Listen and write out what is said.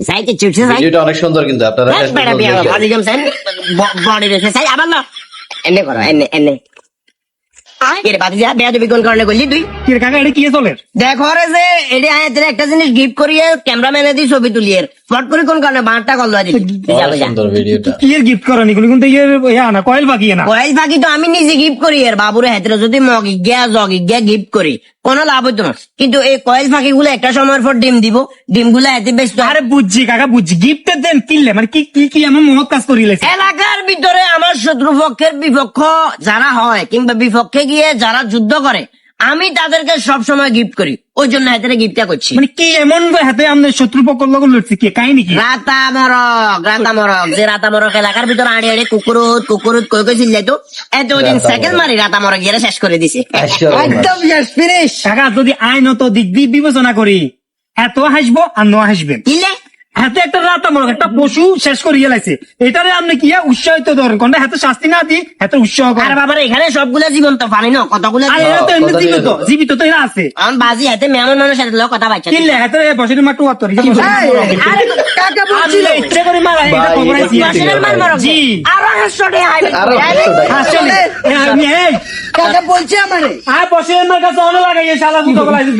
সাইকে চুটছে সাই ভিডিওটা অনেক সুন্দর কিন্তু আপনারা বেশ বেড়া বিয়া ভাজি গেম সাই বডি রেখে সাই আবার না এনে করো এনে এর বাদি যা বেয়া তুমি কোন কারণে করলি তুই কি রে কাকা এটা কি চলে দেখো রে যে এটা আয়াতের একটা জিনিস গিফট করিয়ে ক্যামেরাম্যানে দি ছবি তুলিয়ে ফট করে কোন কারণে বাঁটটা কল দিলি অনেক সুন্দর ভিডিওটা কি এর গিফট করেন এগুলো কিন্তু ইয়া না কয়েল বাকি না কয়েল পাখি তো আমি নিজে গিফট করি আর বাবুরে হাতের যদি মগি গিয়া জগি গিয়া গিফট করি কোনো লাভ হইতো না কিন্তু এই কয়েল পাখি গুলো একটা সময়ের পর ডিম দিব ডিম গুলো হাতে বেশ আরে বুঝছি কাকা বুঝছি গিফটের দেন কিনলে মানে কি কি কি এমন মহৎ কাজ করিলেছে এলাকার ভিতরে আমার শত্রুপক্ষের বিপক্ষ যারা হয় কিংবা বিপক্ষে গিয়ে যারা যুদ্ধ করে আমি তাদেরকে সব সময় গিফট করি ওই জন্য হাতে গিফটটা করছি মানে কি এমন হাতে আমাদের শত্রুপক্ষ লোক লড়ছে কি কাহিনী কি রাতামরক যে রাতামরক এলাকার ভিতরে আড়ে আড়ে কুকুরুত কই কই চিল্লাইতো এত দিন সাইকেল মারি রাতামরক গিয়ে শেষ করে দিছে একদম ফিনিশ কাকা যদি আইনত দিক দিয়ে বিবেচনা করি এত হাসবো আর ন হাসবেন কিলে হাতে একটা রাতামরক একটা পশু শেষ করে গেলাইছে এটারে আপনি কি উৎসাহিত ধরেন কোনটা হাতে শাস্তি না দি হাতে উৎসাহ আর করেন বাবার এখানে সবগুলা জীবন্ত পানি না কতগুলো আর এরা তো এমনি জীবিত জীবিত তো এরা আছে আমার বাজি হাতে মেমন মানুষের সাথে লোক কথা বাচ্চা কিনলে হাতে বসে মাটু আত্তর কাকা বলছিল ইচ্ছে করে মারা এটা ভাই, খবর আছে মাসের মার মারো জি আরো 100 টাকা আরো 100 টাকা। আসলে এই কাকা বলছে আমারে আর বসে আমার কাছে অন লাগাইয়ে শালা বুঝতে পারছিস